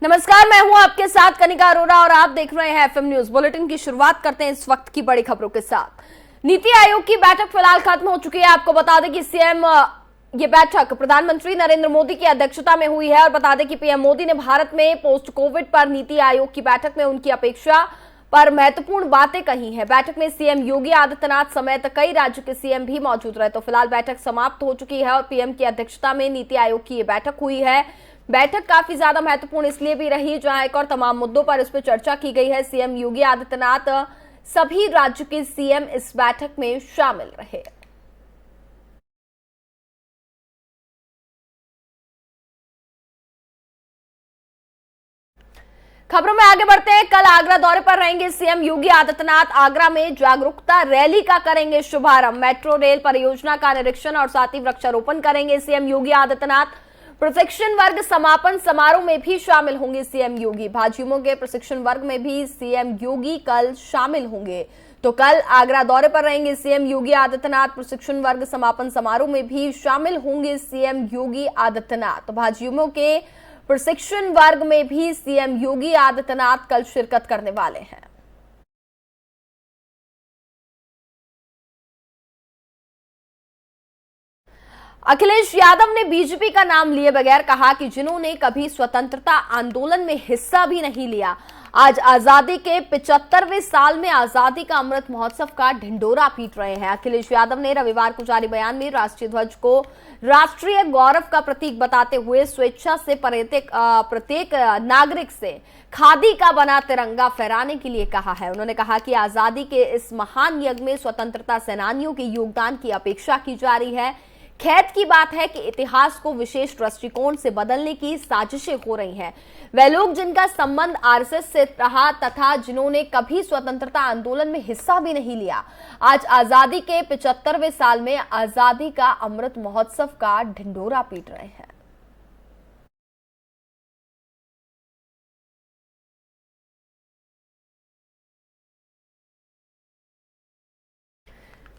नमस्कार, मैं हूं आपके साथ कनिका अरोरा और आप देख रहे हैं एफएम न्यूज बुलेटिन की शुरुआत करते हैं इस वक्त की बड़ी खबरों के साथ। नीति आयोग की बैठक फिलहाल खत्म हो चुकी है। आपको बता दें कि ये बैठक प्रधानमंत्री नरेंद्र मोदी की अध्यक्षता में हुई है और बता दें कि पीएम मोदी ने भारत में पोस्ट कोविड पर नीति आयोग की बैठक में उनकी अपेक्षा पर महत्वपूर्ण बातें कही हैं। बैठक में सीएम योगी आदित्यनाथ समेत कई राज्यों के सीएम भी मौजूद रहे। तो फिलहाल बैठक समाप्त हो चुकी है और पीएम की अध्यक्षता में नीति आयोग की ये बैठक हुई है। बैठक काफी ज्यादा महत्वपूर्ण इसलिए भी रही जहां एक और तमाम मुद्दों पर इस पर चर्चा की गई है। सीएम योगी आदित्यनाथ सभी राज्यों के सीएम इस बैठक में शामिल रहे। खबरों में आगे बढ़ते हैं। कल आगरा दौरे पर रहेंगे सीएम योगी आदित्यनाथ। आगरा में जागरूकता रैली का करेंगे शुभारंभ। मेट्रो रेल परियोजना का निरीक्षण और साथ ही वृक्षारोपण करेंगे सीएम योगी आदित्यनाथ। प्रशिक्षण वर्ग समापन समारोह में भी शामिल होंगे सीएम योगी। भाजयुमो के प्रशिक्षण वर्ग में भी सीएम योगी कल शामिल होंगे। तो कल आगरा दौरे पर रहेंगे सीएम योगी आदित्यनाथ। प्रशिक्षण वर्ग समापन समारोह में भी शामिल होंगे सीएम योगी आदित्यनाथ। तो भाजयुमो के प्रशिक्षण वर्ग में भी सीएम योगी आदित्यनाथ कल शिरकत करने वाले हैं। अखिलेश यादव ने बीजेपी का नाम लिए बगैर कहा कि जिन्होंने कभी स्वतंत्रता आंदोलन में हिस्सा भी नहीं लिया, आज आजादी के 75वें साल में आजादी का अमृत महोत्सव का ढिंढोरा पीट रहे हैं। अखिलेश यादव ने रविवार को जारी बयान में राष्ट्रीय ध्वज को राष्ट्रीय गौरव का प्रतीक बताते हुए स्वेच्छा से प्रत्येक नागरिक से खादी का बना तिरंगा फहराने के लिए कहा है। उन्होंने कहा कि आजादी के इस महान यज्ञ में स्वतंत्रता सेनानियों के योगदान की अपेक्षा की जा रही है। खेद की बात है कि इतिहास को विशेष दृष्टिकोण से बदलने की साजिशें हो रही हैं। वे लोग जिनका संबंध आरएसएस से रहा तथा जिन्होंने कभी स्वतंत्रता आंदोलन में हिस्सा भी नहीं लिया, आज आजादी के 75वें साल में आजादी का अमृत महोत्सव का ढिंढोरा पीट रहे हैं।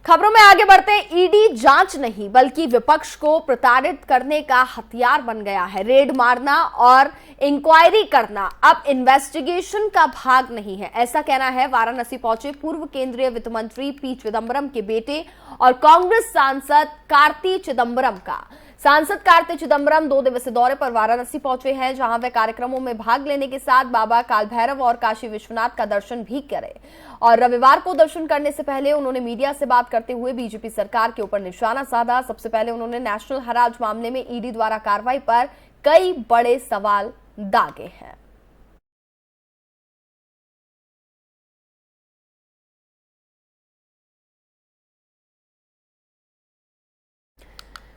खबरों में आगे बढ़ते हैं। ईडी जांच नहीं बल्कि विपक्ष को प्रताड़ित करने का हथियार बन गया है। रेड मारना और इंक्वायरी करना अब इन्वेस्टिगेशन का भाग नहीं है, ऐसा कहना है वाराणसी पहुंचे पूर्व केंद्रीय वित्त मंत्री पी चिदंबरम के बेटे और कांग्रेस सांसद कार्ति चिदंबरम का। सांसद कार्ति चिदंबरम 2 दिवसीय दौरे पर वाराणसी पहुंचे हैं, जहां वे कार्यक्रमों में भाग लेने के साथ बाबा काल भैरव और काशी विश्वनाथ का दर्शन भी करे। और रविवार को दर्शन करने से पहले उन्होंने मीडिया से बात करते हुए बीजेपी सरकार के ऊपर निशाना साधा। सबसे पहले उन्होंने नेशनल हराज मामले में ईडी द्वारा कार्रवाई पर कई बड़े सवाल दागे हैं।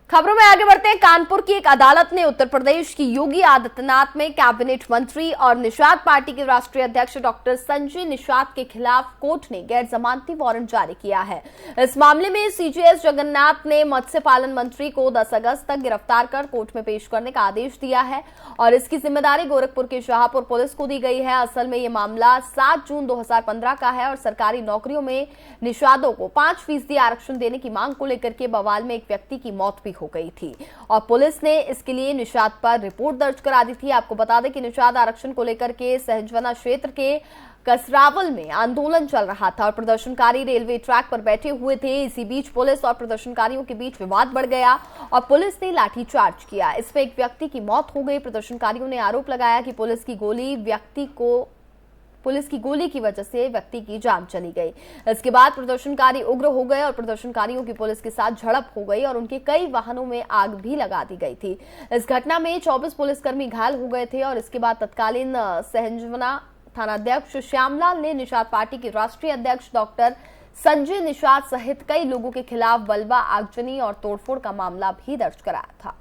खबरों में आगे बढ़ते हैं। कानपुर की एक अदालत ने उत्तर प्रदेश की योगी आदित्यनाथ में कैबिनेट मंत्री और निषाद पार्टी के राष्ट्रीय अध्यक्ष डॉक्टर संजय निषाद के खिलाफ कोर्ट ने गैर जमानती वारंट जारी किया है। इस मामले में सीजेएस जगन्नाथ ने मत्स्य पालन मंत्री को 10 अगस्त तक गिरफ्तार कर कोर्ट में पेश करने का आदेश दिया है और इसकी जिम्मेदारी गोरखपुर की शाहपुर पुलिस को दी गई है। असल में यह मामला 7 जून 2015 का है और सरकारी नौकरियों में निषादों को 5% आरक्षण देने की मांग को लेकर के बवाल में एक व्यक्ति की मौत भी हो गई थी और पुलिस ने इसके लिए निषाद पर रिपोर्ट दर्ज करा दी थी। आपको बता दें कि निषाद आरक्षण को लेकर के सहजवना क्षेत्र के कसरावल में आंदोलन चल रहा था और प्रदर्शनकारी रेलवे ट्रैक पर बैठे हुए थे। इसी बीच पुलिस और प्रदर्शनकारियों के बीच विवाद बढ़ गया और पुलिस ने लाठीचार्ज किया। इसमें एक व्यक्ति की मौत हो गई। प्रदर्शनकारियों ने आरोप लगाया कि पुलिस की गोली की वजह से व्यक्ति की जान चली गई। इसके बाद प्रदर्शनकारी उग्र हो गए और प्रदर्शनकारियों की पुलिस के साथ झड़प हो गई और उनके कई वाहनों में आग भी लगा दी गई थी। इस घटना में 24 पुलिसकर्मी घायल हो गए थे और इसके बाद तत्कालीन सहजवना थानाध्यक्ष श्यामलाल ने निषाद पार्टी के राष्ट्रीय अध्यक्ष डॉक्टर संजय निषाद सहित कई लोगों के खिलाफ बलवा, आगजनी और तोड़फोड़ का मामला भी दर्ज कराया था।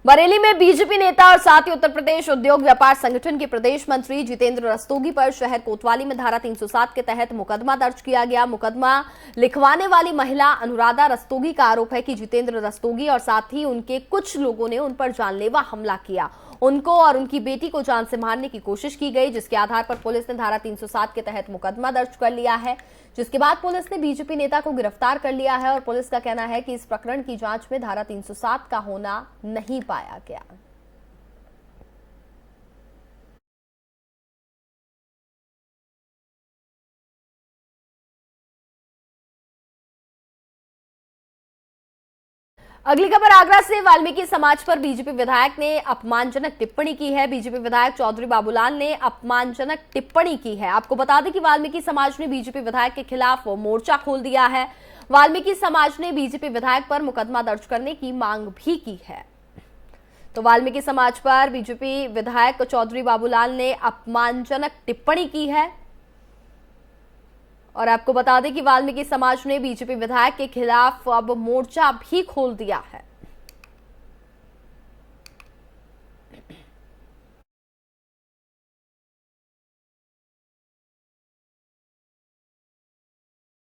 बरेली में बीजेपी नेता और साथ ही उत्तर प्रदेश उद्योग व्यापार संगठन के प्रदेश मंत्री जितेंद्र रस्तोगी पर शहर कोतवाली में धारा 307 के तहत मुकदमा दर्ज किया गया। मुकदमा लिखवाने वाली महिला अनुराधा रस्तोगी का आरोप है कि जितेंद्र रस्तोगी और साथ ही उनके कुछ लोगों ने उन पर जानलेवा हमला किया। उनको और उनकी बेटी को जान से मारने की कोशिश की गई, जिसके आधार पर पुलिस ने धारा 307 के तहत मुकदमा दर्ज कर लिया है। जिसके बाद पुलिस ने बीजेपी नेता को गिरफ्तार कर लिया है और पुलिस का कहना है कि इस प्रकरण की जांच में धारा 307 का होना नहीं पाया गया। अगली खबर आगरा से। वाल्मीकि समाज पर बीजेपी विधायक ने अपमानजनक टिप्पणी की है। बीजेपी विधायक चौधरी बाबूलाल ने अपमानजनक टिप्पणी की है। आपको बता दें कि वाल्मीकि समाज ने बीजेपी विधायक के खिलाफ मोर्चा खोल दिया है। वाल्मीकि समाज ने बीजेपी विधायक पर मुकदमा दर्ज करने की मांग भी की है। तो वाल्मीकि समाज पर बीजेपी विधायक चौधरी बाबूलाल ने अपमानजनक टिप्पणी की है और आपको बता दें कि वाल्मीकि समाज ने बीजेपी विधायक के खिलाफ अब मोर्चा भी खोल दिया है।